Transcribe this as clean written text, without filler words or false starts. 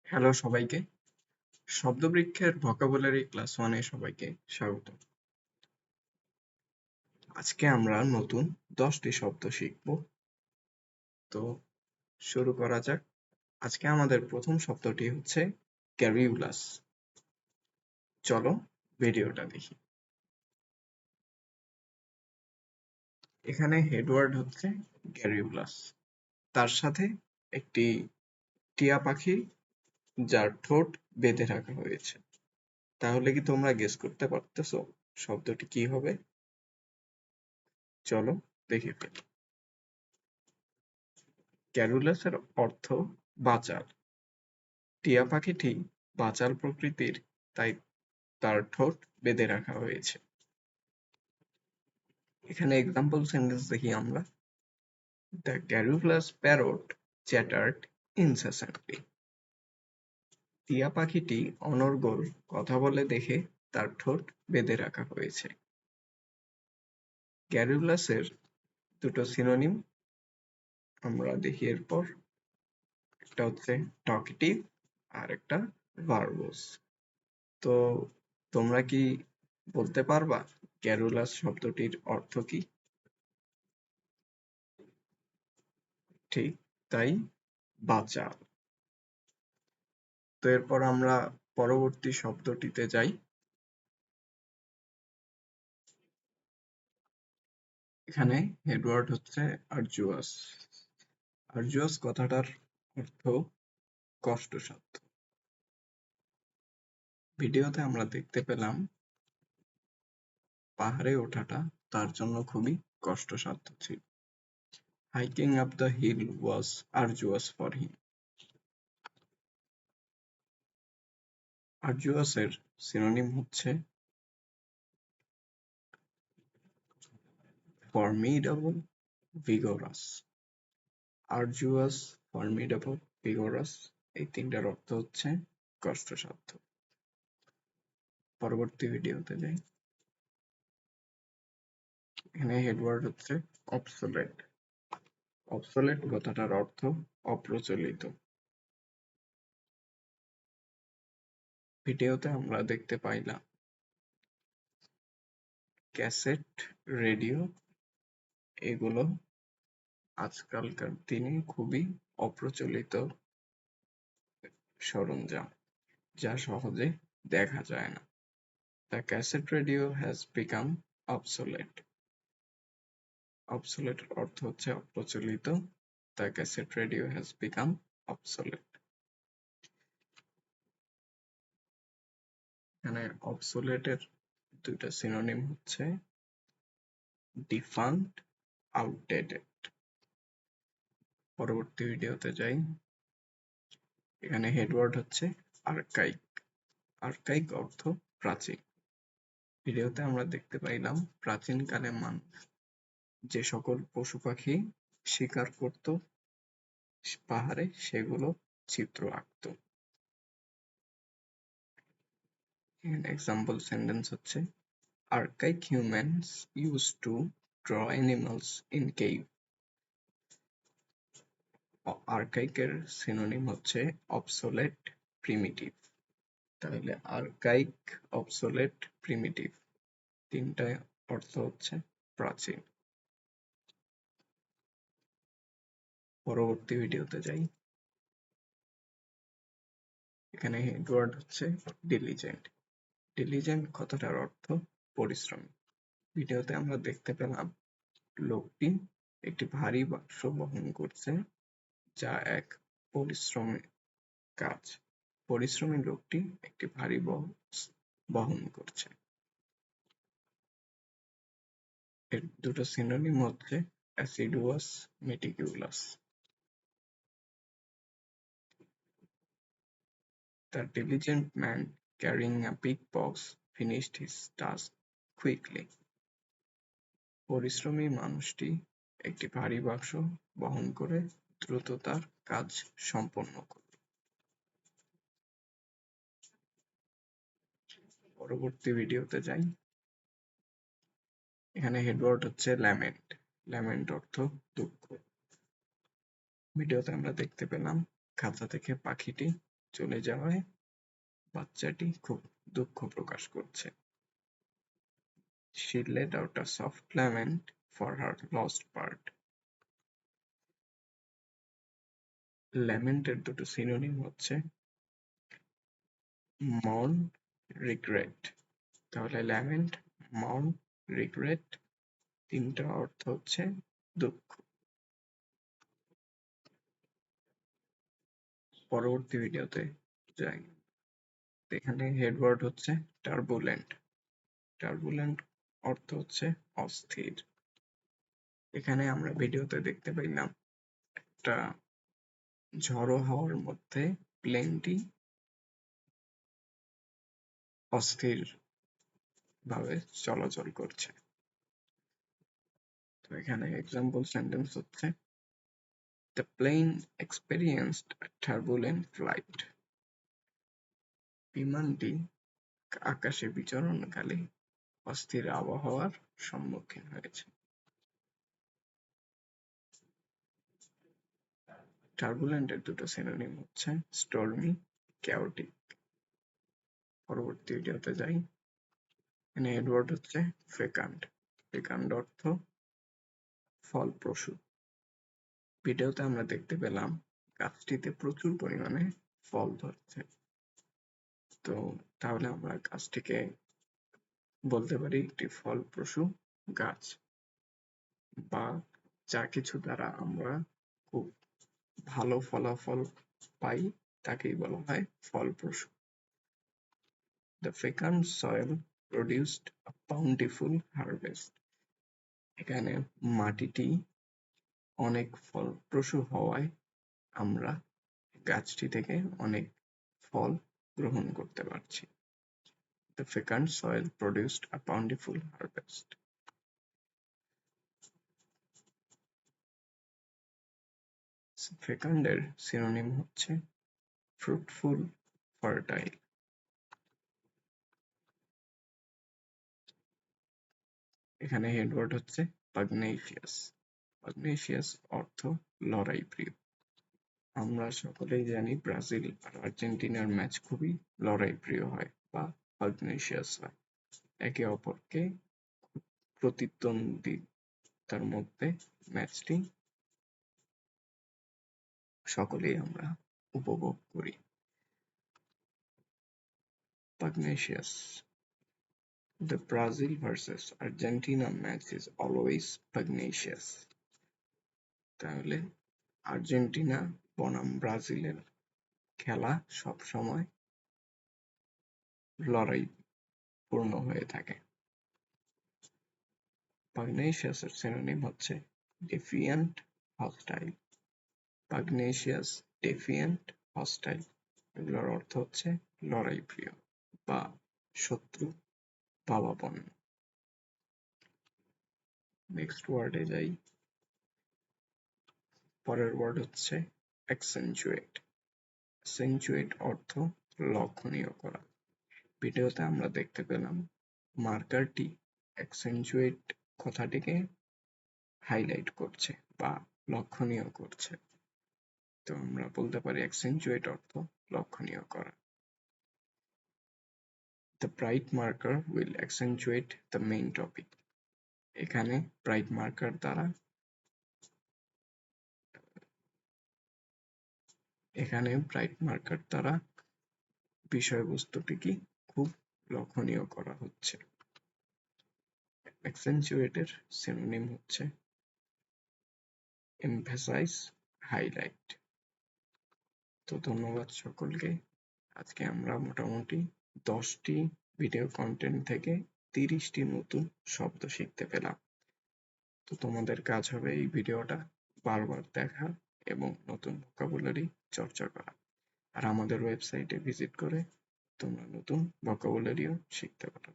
Hello সবাইকে, শব্দবৃক্ষের vocabulary class 1-এ সবাইকে স্বাগত। আজকে আমরা নতুন 10টি শব্দ শিখব। তো শুরু করা যাক। আজকে আমাদের প্রথম শব্দটি হচ্ছে গ্যারিউলাস। চলো ভিডিওটা দেখি। এখানে হেডওয়ার্ড হচ্ছে গ্যারিউলাস, তার সাথে একটি টিয়া পাখি যার ঠোঁট বেঁধে রাখা হয়েছে। তাহলে কি তোমরা গেস করতে পারতেছো শব্দটি কি হবে? চলো দেখে ফেলি। ক্যারুলাসের অর্থ বাচাল। টিয়া পাখিটি বাচাল প্রকৃতির, তাই তার ঠোঁট বেঁধে রাখা হয়েছে। এখানে এক্সাম্পল সেন্টেন্স দেখি আমরা। The garrulous parrot chattered incessantly. টিয়া পাখিটি অনর্গল কথা বলে দেখে তার ঠোঁট বেঁধে রাখা হয়েছে। ক্যারুলাসের দুটো সিনোনিম আমরা দেখি এরপর। একটা হচ্ছে টকেটিভ আর একটা ভার্বোস। তো তোমরা কি বলতে পারবা ক্যারুলাস শব্দটির অর্থ কি? ঠিক তাই, বাচাল। তো এরপর আমরা পরবর্তী শব্দটিতে যাই। এখানে হেডওয়ার্ড হচ্ছে আরজুয়াস। আরজুয়াস কথাটার অর্থ কষ্টসাধ্য। ভিডিওতে আমরা দেখতে পেলাম পাহাড়ে ওঠাটা তার জন্য খুবই কষ্টসাধ্য ছিল। Hiking up the hill was arduous for him. আরজুয়াসের সিনোনিম হচ্ছে formidable, vigorous. Arduous, formidable, vigorous এই তিনটার অর্থ হচ্ছে কষ্টসাধ্য। পরবর্তী ভিডিওতে যাই। এখানে হেডওয়ার্ড হচ্ছে অবসোলেট। অবসোলেট কথাটার অর্থ অপ্রচলিত। ভিডিওতে আমরা দেখতে পাইলাম ক্যাসেট, রেডিও এগুলো আজকালকার দিনে খুবই অপ্রচলিত সরঞ্জাম, যা সহজে দেখা যায় না। The cassette radio has become obsolete. Obsolete এর অর্থ হচ্ছে অপ্রচলিত। The cassette radio has become obsolete. এখানে obsolete এর দুইটা সিনোনিম হচ্ছে defunct, outdated. পরবর্তী ভিডিওতে যাই। এখানে হেডওয়ার্ড হচ্ছে আর্কাইক। আর্কাইক অর্থ প্রাচীন। ভিডিওতে আমরা দেখতে পাইলাম প্রাচীনকালে মানুষ যে সকল পশু পাখি শিকার করত পাহাড়ে, সেগুলো চিত্র আঁকতো। এক্সাম্পল সেন্টেন্স হচ্ছে archaic humans used to draw animals in cave. archaic এর সিনোনিম হচ্ছে obsolete, primitive. তাহলে archaic, obsolete, primitive তিনটা অর্থ হচ্ছে প্রাচীন। পরবর্তী ভিডিওতে যাই। এখানে হেডওয়ার্ড হচ্ছে diligent. diligent কথাটার অর্থ পরিশ্রমী। ভিডিওতে আমরা দেখতে পেলাম লোকটি একটি ভারী বাক্স বহন করছে, যা এক পরিশ্রমী কাজ। পরিশ্রমী লোকটি একটি ভারী বক্স বহন করছে। এর দুটো সিনোনিম হচ্ছে অ্যাসিডুয়াস, meticulous. The diligent man carrying a big box finished his task quickly. পরিশ্রমী মানুষটি একটি ভারী বাক্স বহন করে দ্রুত তার কাজ সম্পন্ন করল। পরবর্তী ভিডিওতে যাই। এখানে হেডওয়ার্ড হচ্ছে ল্যামেন্ট। ল্যামেন্ট অর্থ দুঃখ। ভিডিওতে আমরা দেখতে পেলাম খাঁচা থেকে পাখিটি চলে যাওয়ায় বাচ্চাটি খুব দুঃখ প্রকাশ করছে। She let out a soft lament for her lost part. ল্যামেন্টের দুটো সিনোনিম হচ্ছে মাউন, রিগ্রেট। তাহলে ল্যামেন্ট, মাউন, রিগ্রেট তিনটা অর্থ হচ্ছে দুঃখ। পরবর্তী ভিডিওতে যাই। এখানে হেডওয়ার্ড হচ্ছে টার্বুলেন্ট। টার্বুলেন্ট অর্থ হচ্ছে অস্থির। এখানে আমরা ভিডিওতে দেখতে পেলাম একটা ঝড়ো হাওয়ার মধ্যে প্লেনটি অস্থির ভাবে চলাচল করছে। তো এখানে এক্সাম্পল সেন্টেন্স হচ্ছে The plane experienced a turbulent flight. বিমানটি আকাশে বিচরণকালে অস্থির আবহাওয়ার সম্মুখীন হয়েছে। টার্বুলেন্টের দুটো সিনোনিম হচ্ছে স্টর্মি, chaotic। পরবর্তী ভিডিওতে যাই। এখানে এডওয়ার্ড হচ্ছে ফেকান্ড। ফেকান্ড অর্থ ফলপ্রসূ। ভিডিওতে আমরা দেখতে পেলাম গাছটিতে প্রচুর পরিমাণে ফল ধরছে। তো তাহলে আমরা গাছটিকে বলতে পারি একটি ফলপ্রসূ গাছ, বা যা কিছু দ্বারা আমরা খুব ভালো ফলাফল পাই তাকেই বলা হয় ফলপ্রসূ। The fecund soil produced a bountiful harvest. এখানে মাটিটি অনেক ফলপ্রসূ হওয়ায় আমরা গাছটি থেকে অনেক ফল গ্রহণ করতে পারছি। The fecund soil produced a bountiful harvest. ফেকান্ডের সিনোনিম হচ্ছে ফ্রুটফুল, ফার্টাইল। এখানে হেডওয়ার্ড হচ্ছে পাগনেশিয়াস। পাগনেশিয়াস অর্থ লড়াই প্রিয়। আমরা সকলেই জানি ব্রাজিল আর আর্জেন্টিনার ম্যাচ খুবই লড়াই প্রিয় হয় বা পাগনেশিয়াস হয়। একে অপরকে প্রতিদ্বন্দ্বিতার মধ্যে ম্যাচটি সকলেই আমরা উপভোগ করি। পাগনেশিয়াস। The Brazil versus Argentina match is always pugnacious. তাহলে আর্জেন্টিনা বনাম ব্রাজিলের খেলা সবসময় লড়াইপূর্ণ হয়ে থাকে। পাগনেশিয়াসের সিনোনিম হচ্ছে ডেফিয়েন্ট, হস্টাইল। পাগনেশিয়াস, ডেফিয়েন্ট, হস্টাইল এগুলোর অর্থ হচ্ছে লড়াই প্রিয় বা শত্রু ভাবাপন্ন। নেক্সট ওয়ার্ডে যাই। পরের ওয়ার্ড হচ্ছে অ্যাকসেন্চুয়েট। অ্যাকসেন্চুয়েট অর্থ লক্ষণীয় করা। ভিডিওতে আমরা দেখতে পেলাম মার্কারটি অ্যাকসেন্চুয়েট কথাটিকে হাইলাইট করছে বা লক্ষণীয় করছে। তো আমরা বলতে পারি অ্যাকসেন্চুয়েট অর্থ লক্ষণীয় করা। The bright marker will accentuate the main topic. এখানে ব্রাইট মার্কার দ্বারা বিষয়বস্তুটিকে খুব লক্ষণীয় করা হচ্ছে। অ্যাকসেন্চুয়েটের সিনোনিম হচ্ছে এমফাসাইজ, হাইলাইট। তো ধন্যবাদ সকলকে। আজকে আমরা মোটামুটি 10টি ভিডিও কন্টেন্ট থেকে 30টি নতুন শব্দ শিখতে পেলাম। তো তোমাদের কাজ হবে এই ভিডিওটা বারবার দেখা এবং নতুন ভোকাবুলারি চর্চা করা। আর আমাদের ওয়েবসাইটে ভিজিট করে তোমরা নতুন ভোকাবুলারিও শিখতে পারো।